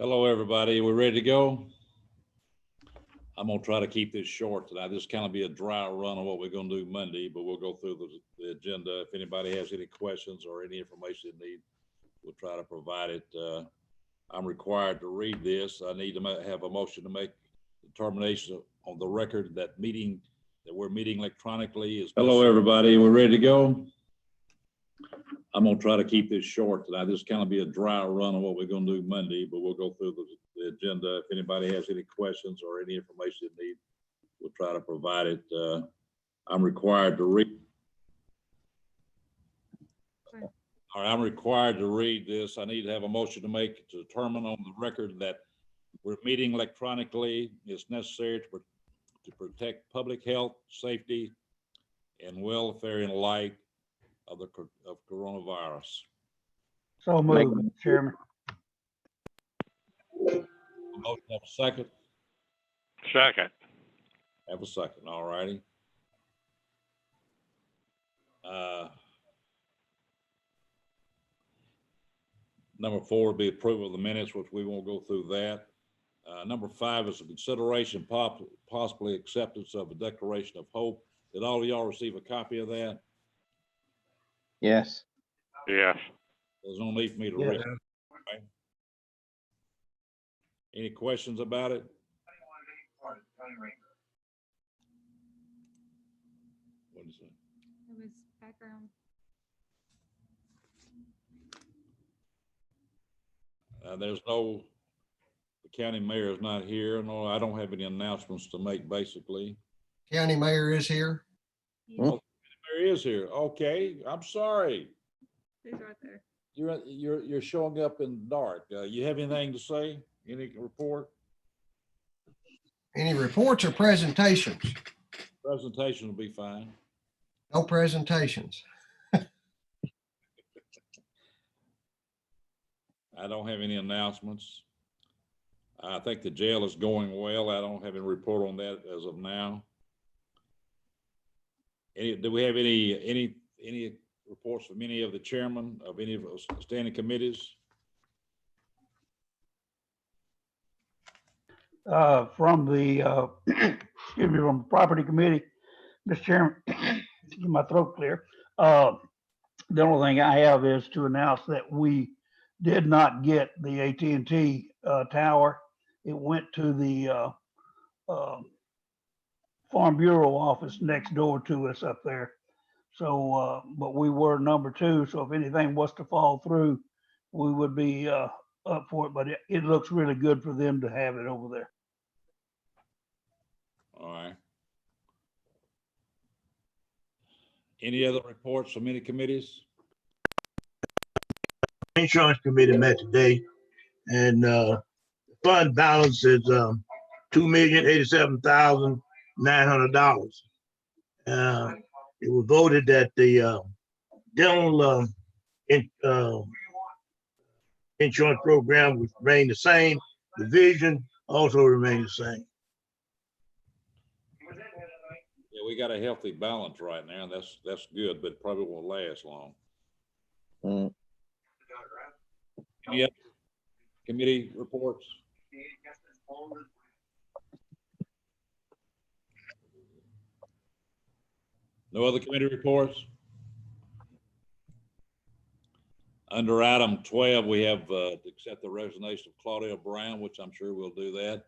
Hello, everybody. We're ready to go. I'm gonna try to keep this short tonight. This kind of be a dry run on what we're gonna do Monday, but we'll go through the agenda. If anybody has any questions or any information they need, we'll try to provide it. I'm required to read this. I need to have a motion to make determination on the record that we're meeting electronically is. Hello, everybody. We're ready to go. I'm gonna try to keep this short tonight. This kind of be a dry run on what we're gonna do Monday, but we'll go through the agenda. If anybody has any questions or any information they need, we'll try to provide it. I'm required to read. All right, I'm required to read this. I need to have a motion to make to determine on the record that we're meeting electronically. It's necessary to protect public health, safety, and welfare in light of coronavirus. So moved, Mr. Chairman. Motion, have a second? Second. Have a second, all righty. Number 4 would be approval of the minutes, which we won't go through that. Number 5 is a consideration, possibly acceptance of a declaration of hope. Did all of y'all receive a copy of that? Yes. Yes. There's no need for me to read it. Right? Any questions about it? What is it? It was background. There's no, the county mayor is not here. No, I don't have any announcements to make, basically. County mayor is here. Oh, the mayor is here. Okay, I'm sorry. He's right there. You're showing up in dark. You have anything to say? Any report? Any reports or presentations? Presentation will be fine. No presentations. I don't have any announcements. I think the jail is going well. I don't have any report on that as of now. Do we have any reports from any of the chairmen of any of those standing committees? From the, excuse me, from the property committee, Mr. Chairman, get my throat clear. The only thing I have is to announce that we did not get the AT&T tower. It went to the Farm Bureau office next door to us up there. So, but we were number 2. So if anything was to fall through, we would be up for it. But it looks really good for them to have it over there. All right. Any other reports from any committees? Insurance committee met today, and fund balance is $2,087,900. It was voted that the dental insurance program would remain the same. The vision also remains the same. Yeah, we got a healthy balance right now. That's good, but probably won't last long. Any other committee reports? No other committee reports? Under item 12, we have to accept the resignation of Claudia Brown, which I'm sure we'll do that.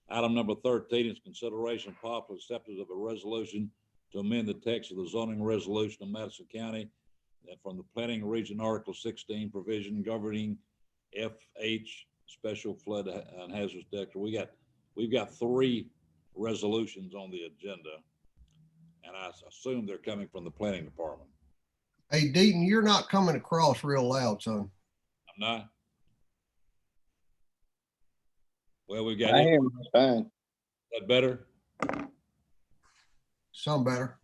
Item number 13 is consideration of possible acceptance of a resolution to amend the text of the zoning resolution of Madison County from the Planning Region Article 16 provision governing FH special flood and hazardous declaration. We've got 3 resolutions on the agenda, and I assume they're coming from the planning department. Hey, Deaton, you're not coming across real loud, son. I'm not. Well, we got I it. hear him fine. Is that better? Some better.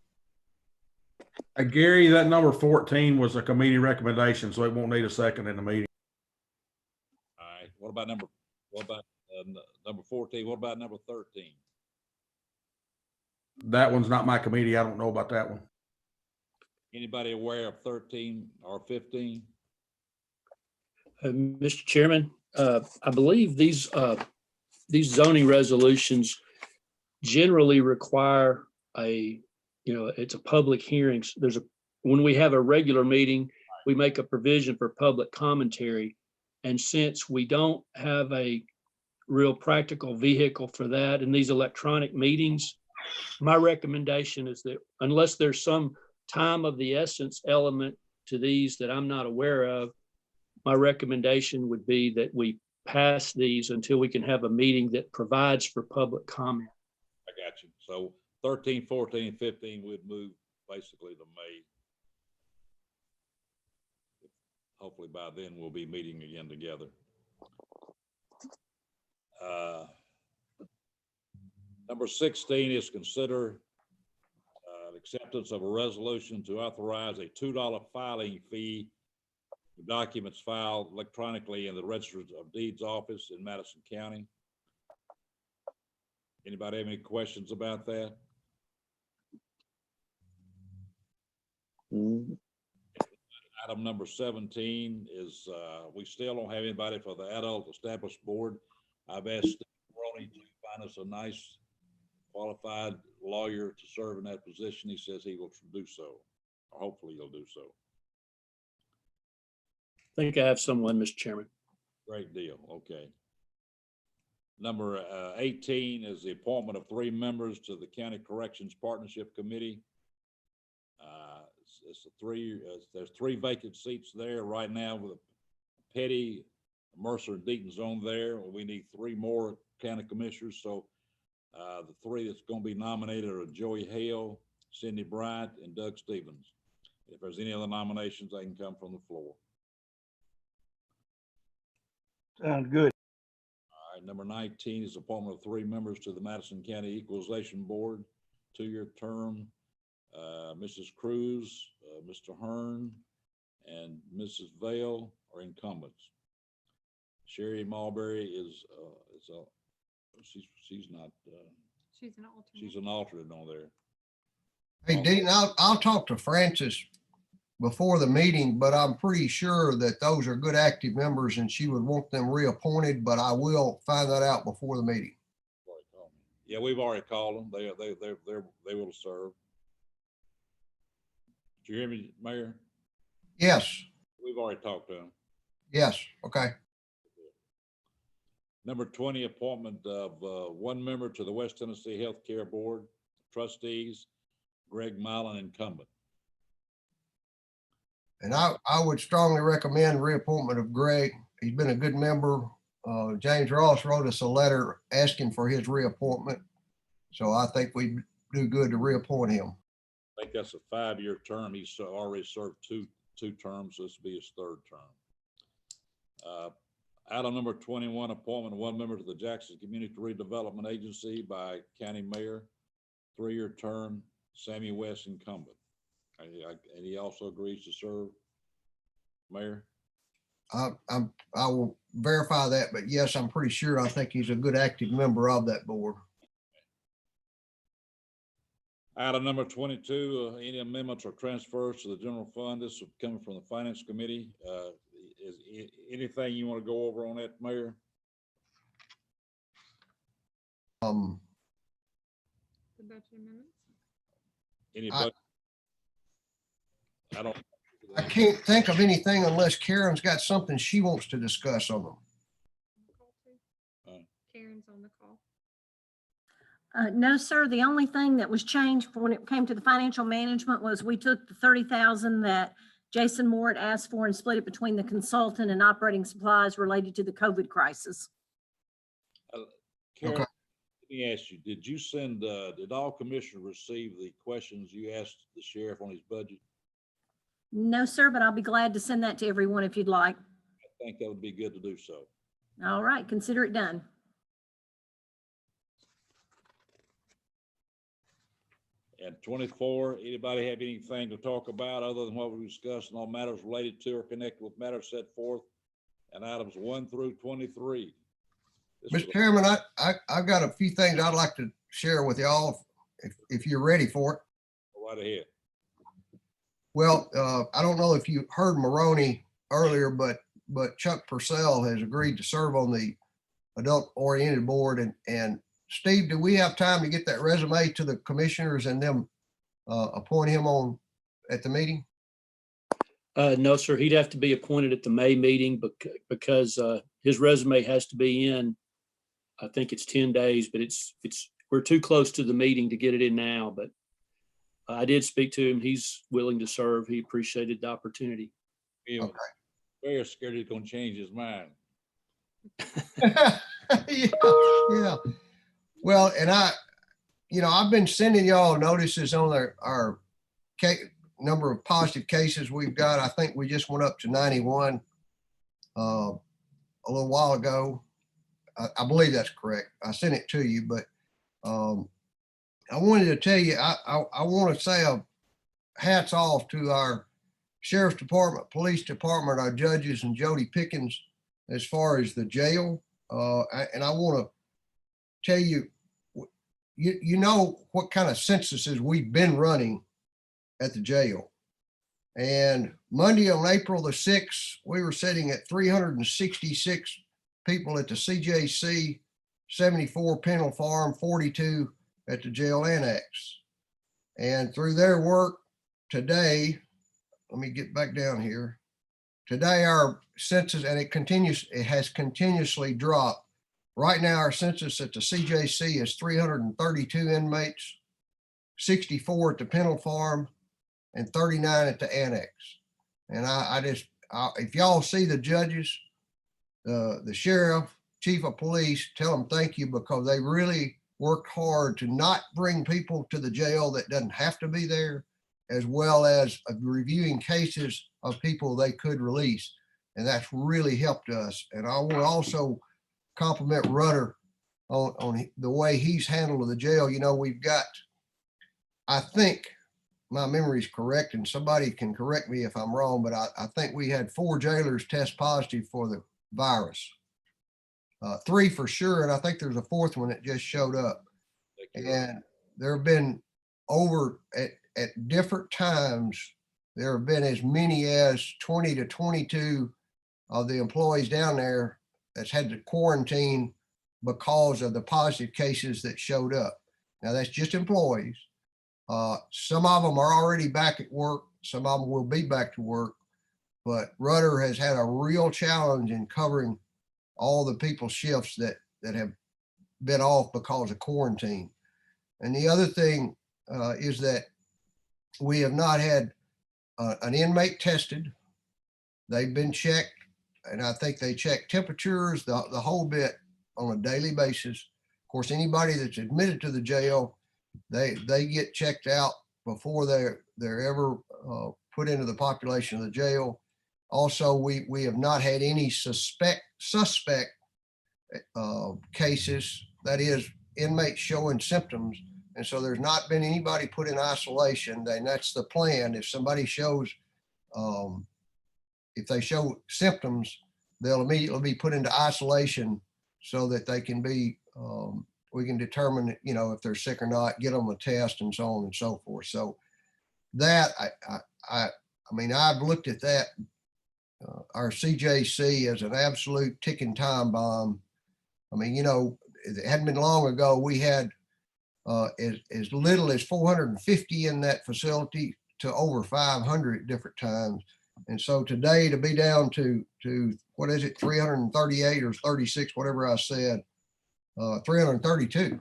Gary, that number 14 was a committee recommendation, so it won't need a second in the meeting. All right. What about number 14? What about number 13? That one's not my committee. I don't know about that one. Anybody aware of 13 or 15? Mr. Chairman, I believe these zoning resolutions generally require it's a public hearing. So when we have a regular meeting, we make a provision for public commentary. And since we don't have a real practical vehicle for that in these electronic meetings, my recommendation is that unless there's some time of the essence element to these that I'm not aware of, my recommendation would be that we pass these until we can have a meeting that provides for public comment. I got you. So 13, 14, and 15 would move basically to May. Hopefully by then we'll be meeting again together. Number 16 is consider acceptance of a resolution to authorize a $2 filing fee for documents filed electronically in the Register of Deeds office in Madison County. Anybody have any questions about that? Item number 17 is we still don't have anybody for the Adult Established Board. I've asked Steve Maroney to find us a nice qualified lawyer to serve in that position. He says he will do so, or hopefully he'll do so. I think I have someone, Mr. Chairman. Great deal. Okay. Number 18 is the appointment of 3 members to the County Corrections Partnership Committee. There's 3 vacant seats there right now with Petty, Mercer, and Deaton's on there. We need 3 more county commissioners. So the 3 that's going to be nominated are Joey Hale, Cindy Bryant, and Doug Stevens. If there's any other nominations, they can come from the floor. Sounds good. All right, number 19 is appointment of 3 members to the Madison County Equalization Board, 2-year term. Mrs. Cruz, Mr. Hearn, and Mrs. Vale are incumbents. Sherry Mulberry is she's not. She's an alternate. She's an alternate on there. Hey, Dean, I'll talk to Francis before the meeting, but I'm pretty sure that those are good active members and she would want them reappointed, but I will find that out before the meeting. Yeah, we've already called them. They will serve. Did you hear me, Mayor? Yes, We've already talked to them. yes, okay. Number 20, appointment of 1 member to the West Tennessee Healthcare Board, trustees, Greg Milan, incumbent. And I would strongly recommend reappointment of Greg. He's been a good member. James Ross wrote us a letter asking for his reappointment. So I think we'd do good to reappoint him. I think that's a 5-year term. He's already served two terms. This will be his 3rd term. Item number 21, appointment of 1 member to the Jackson Community Redevelopment Agency by County Mayor, 3-year term, Sammy West, incumbent. And he also agrees to serve, Mayor? I will verify that, but yes, I'm pretty sure. I think he's a good active member of that board. Item number 22, any amendments or transfers to the general fund. This is coming from the Finance Committee. Is anything you want to go over on that, Mayor? The budget amendments. Any budget? I can't think of anything unless Karen's got something she wants to discuss on them. Karen's on the call. No, sir. The only thing that was changed when it came to the financial management was we took the 30,000 that Jason Moore had asked for and split it between the consultant and operating supplies related to the COVID crisis. Karen, Okay. let me ask you, did you send, did all commissioners receive the questions you asked the sheriff on his budget? No, sir, but I'll be glad to send that to everyone if you'd like. I think that would be good to do so. All right, consider it done. And 24, anybody have anything to talk about other than what we discussed and all matters related to or connected with matters set forth and items 1 through 23? Mr. Chairman, I've got a few things I'd like to share with y'all if you're ready for it. Go right ahead. Well, I don't know if you heard Maroney earlier, but but Chuck Purcell has agreed to serve on the adult oriented board. And Steve, do we have time to get that resume to the commissioners and them appoint him on at the meeting? No, sir, he'd have to be appointed at the May meeting because his resume has to be in, I think it's 10 days, but we're too close to the meeting to get it in now, but I did speak to him. He's willing to serve. He appreciated the opportunity. Yeah, Okay. very scared he's gonna change his mind. Yeah. Well, and I've been sending y'all notices on our number of positive cases we've got. I think we just went up to 91 a little while ago. I believe that's correct. I sent it to you, but I wanted to tell you, I want to say a hats off to our sheriff's department, police department, our judges, and Jody Pickens as far as the jail. And I want to tell you, you know what kind of censuses we've been running at the jail. And Monday on April the 6th, we were sitting at 366 people at the CJC, 74 Penal Farm, 42 at the jail annex. And through their work today, let me get back down here. Today, our census, and it has continuously dropped. Right now, our census at the CJC is 332 inmates, 64 at the Penal Farm, and 39 at the annex. And if y'all see the judges, the sheriff, chief of police, tell them thank you, because they really worked hard to not bring people to the jail that doesn't have to be there, as well as reviewing cases of people they could release. And that's really helped us. And I will also compliment Rudder on the way he's handled the jail. You know, we've got, I think my memory is correct, and somebody can correct me if I'm wrong, but I think we had 4 jailers test positive for the virus. 3 for sure, and I think there's a 4th one that just showed up. And there have been over at different times, there have been as many as 20 to 22 of the employees down there that's had to quarantine because of the positive cases that showed up. Now that's just employees. Some of them are already back at work. Some of them will be back to work, but Rudder has had a real challenge in covering all the people's shifts that have been off because of quarantine. And the other thing is that we have not had an inmate tested. They've been checked, and I think they check temperatures, the whole bit on a daily basis. Of course, anybody that's admitted to the jail, they get checked out before they're ever put into the population of the jail. Also, we have not had any suspect cases, that is inmates showing symptoms. And so there's not been anybody put in isolation, and that's the plan. If somebody shows, if they show symptoms, they'll immediately be put into isolation so that they can be, we can determine, you know, if they're sick or not, get them a test and so on and so forth. So that, I mean, I've looked at that, our CJC as an absolute ticking time bomb. I mean, you know, it hadn't been long ago, we had as little as 450 in that facility to over 500 at different times. And so today to be down to what is it, 338 or 36, whatever I said, 332.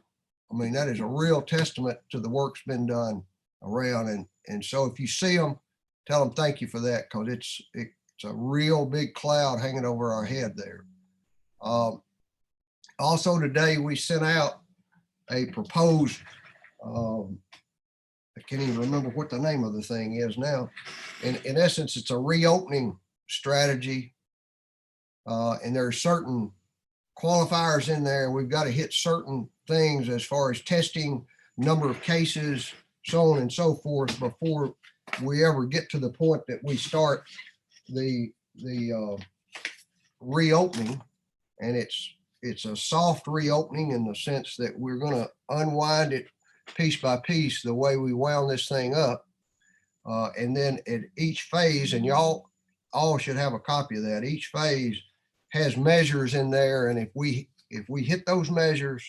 I mean, that is a real testament to the work's been done around. And so if you see them, tell them thank you for that, because it's a real big cloud hanging over our head there. Also today we sent out a proposed, I can't even remember what the name of the thing is now. In essence, it's a reopening strategy. And there are certain qualifiers in there. We've got to hit certain things as far as testing, number of cases, so on and so forth, before we ever get to the point that we start the reopening. And it's a soft reopening in the sense that we're going to unwind it piece by piece the way we wound this thing up. And then at each phase, and y'all all should have a copy of that. Each phase has measures in there, and if we hit those measures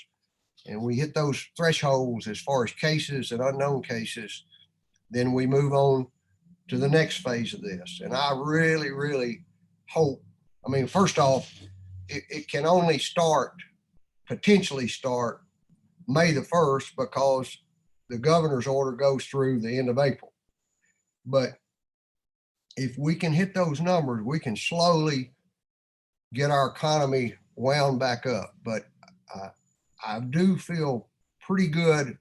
and we hit those thresholds as far as cases and unknown cases, then we move on to the next phase of this. And I really, really hope, I mean, first off, it can only potentially start May the 1st because the governor's order goes through the end of April. But if we can hit those numbers, we can slowly get our economy wound back up. But I do feel pretty good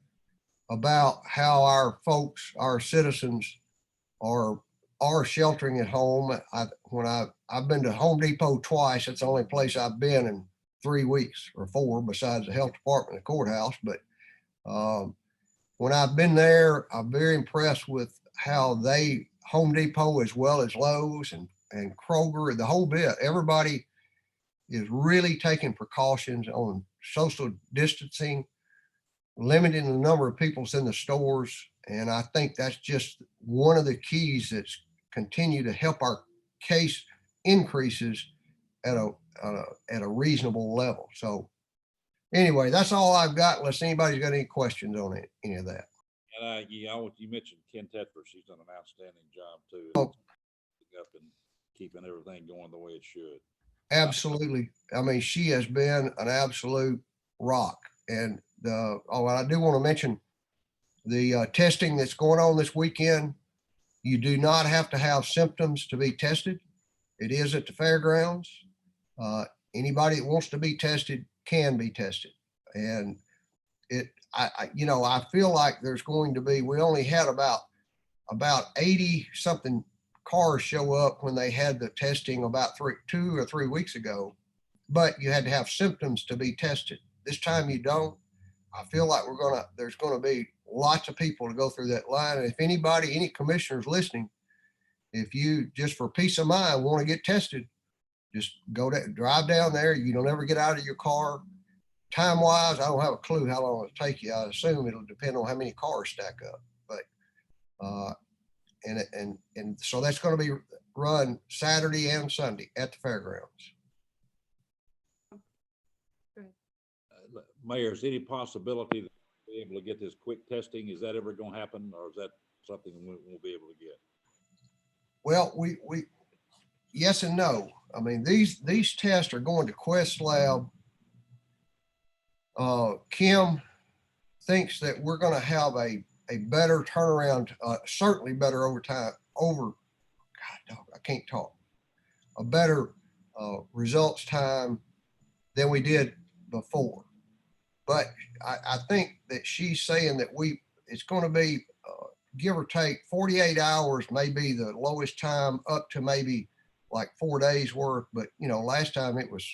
about how our folks, our citizens are sheltering at home. I've been to Home Depot twice. It's the only place I've been in 3 weeks or 4 besides the health department and courthouse. But when I've been there, I'm very impressed with how Home Depot as well as Lowe's and Kroger, the whole bit, everybody is really taking precautions on social distancing, limiting the number of people in the stores. And I think that's just one of the keys that's continue to help our case increases at a reasonable level. So anyway, that's all I've got, unless anybody's got any questions on any of that. And you mentioned Ken Tetford. She's done an outstanding job too. Oh. Up and keeping everything going the way it should. Absolutely. I mean, she has been an absolute rock. And I do want to mention the testing that's going on this weekend. You do not have to have symptoms to be tested. It is at the fairgrounds. Anybody that wants to be tested can be tested. And I feel like there's going to be, we only had about 80 something cars show up when they had the testing about 2 or 3 weeks ago, but you had to have symptoms to be tested. This time you don't. I feel like there's going to be lots of people to go through that line. And if any commissioners listening, if you just for peace of mind want to get tested, just drive down there. You don't ever get out of your car. Time wise, I don't have a clue how long it'll take you. I assume it'll depend on how many cars stack up, but and so that's going to be run Saturday and Sunday at the fairgrounds. Mayor, is any possibility that we'll be able to get this quick testing? Is that ever going to happen, or is that something we won't be able to get? Well, we yes and no. I mean, these tests are going to Quest Lab. Kim thinks that we're going to have a better turnaround, certainly better a better results time than we did before. But I think that she's saying that it's going to be give or take 48 hours, may be the lowest time, up to maybe like 4 days worth. But last time it was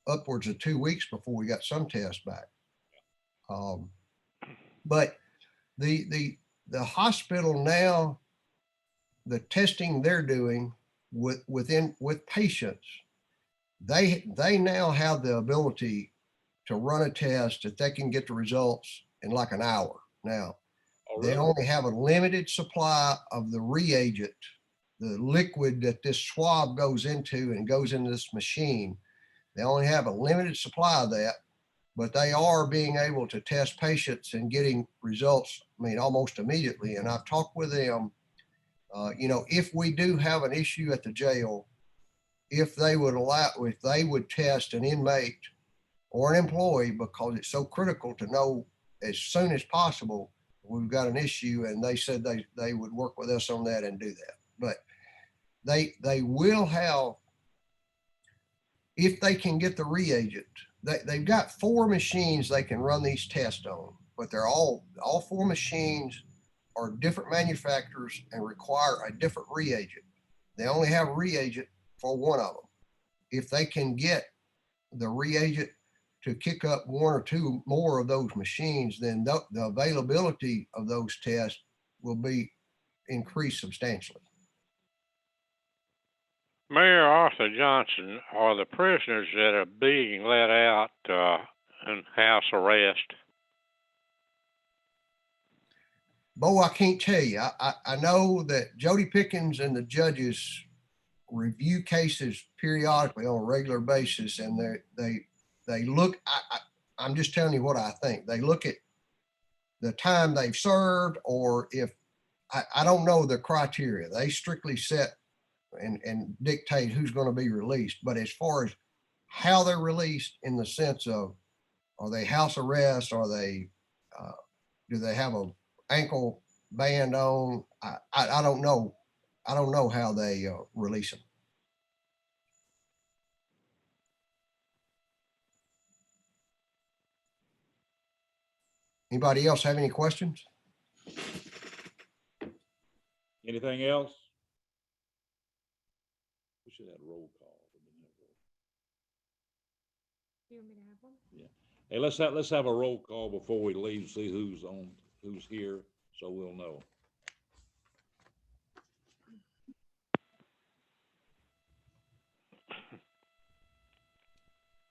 upwards of 2 weeks before we got some tests back. But the hospital now, the testing they're doing with patients, they now have the ability to run a test that they can get the results in like an hour. Now, they only have a limited supply of the reagent, the liquid that this swab goes into and goes into this machine. They only have a limited supply of that, but they are being able to test patients and getting results, almost immediately. And I've talked with them, if we do have an issue at the jail, if they would test an inmate or an employee, because it's so critical to know as soon as possible we've got an issue, and they said they would work with us on that and do that. But they will have, if they can get the reagent, they've got 4 machines they can run these tests on, but they're all 4 machines are different manufacturers and require a different reagent. They only have a reagent for one of them. If they can get the reagent to kick up 1 or 2 more of those machines, then the availability of those tests will be increased substantially. Mayor Arthur Johnson, are the prisoners that are being let out in house arrest? Bo, I can't tell you. I know that Jody Pickens and the judges review cases periodically on a regular basis, and they look, I'm just telling you what I think. They look at the time they've served, or if, I don't know the criteria. They strictly set and dictate who's going to be released. But as far as how they're released in the sense of, are they house arrest? Are they, do they have a ankle band on? I don't know. I don't know how they release them. Anybody else have any questions? Anything else? We should have a roll call. Do you want me to have one? Hey, let's have a roll call before we leave, see who's here, so we'll know.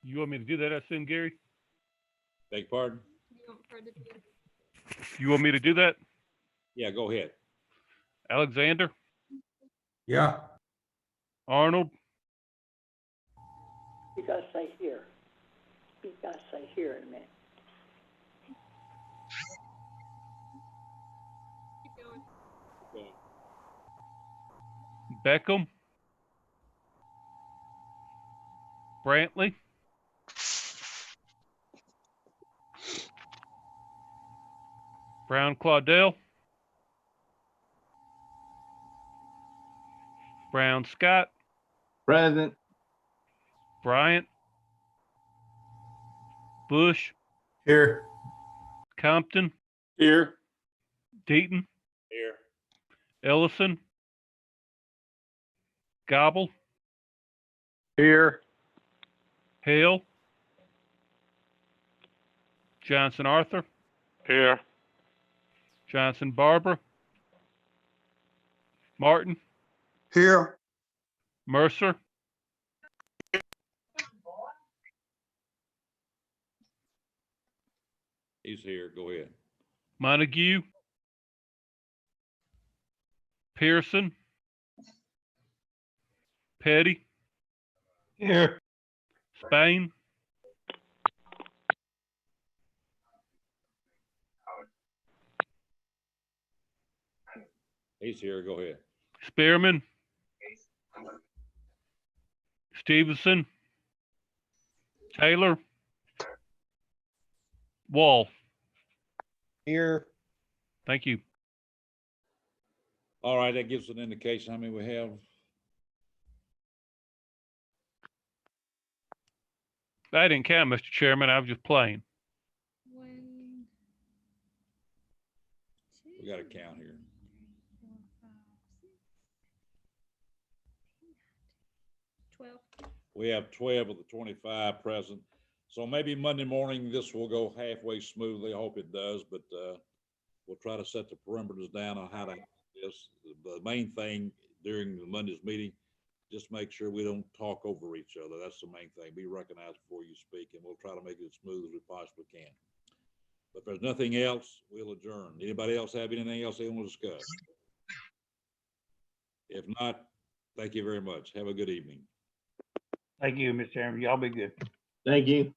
You want me to do that, I assume, Gary? Beg your pardon? Do you want Fred to do it? You want me to do that? Yeah, go ahead. Alexander, Yeah. Arnold, You gotta say here. You gotta say here in a minute. Keep going. Beckham, Brantley, Brown Claudel, Brown Scott, Present. Bryant, Bush, Here. Compton, Here. Deaton, Here. Ellison, Gobble, Here. Hale, Johnson Arthur, Here. Johnson Barbara, Martin, Here. Mercer, He's here, go ahead. Montague, Pearson, Petty, Here. Spain, He's here, go ahead. Spearman, Stevenson, Taylor, Wall. Here. Thank you. All right, that gives an indication how many we have. I didn't count, Mr. Chairman. I was just playing. 1, 2, We got a count here. 4, 5, 6, 12. We have 12 of the 25 present. So maybe Monday morning, this will go halfway smoothly. I hope it does, but we'll try to set the perimeters down on how to do this. The main thing during the Monday's meeting, just make sure we don't talk over each other. That's the main thing. Be recognized before you speak, and we'll try to make it as smooth as we possibly can. But if there's nothing else, we'll adjourn. Anybody else have anything else they want to discuss? If not, thank you very much. Have a good evening. Thank you, Mr. Chairman. Y'all be good. Thank you.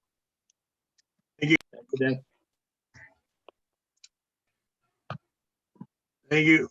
Thank you. Have a good day. Thank you.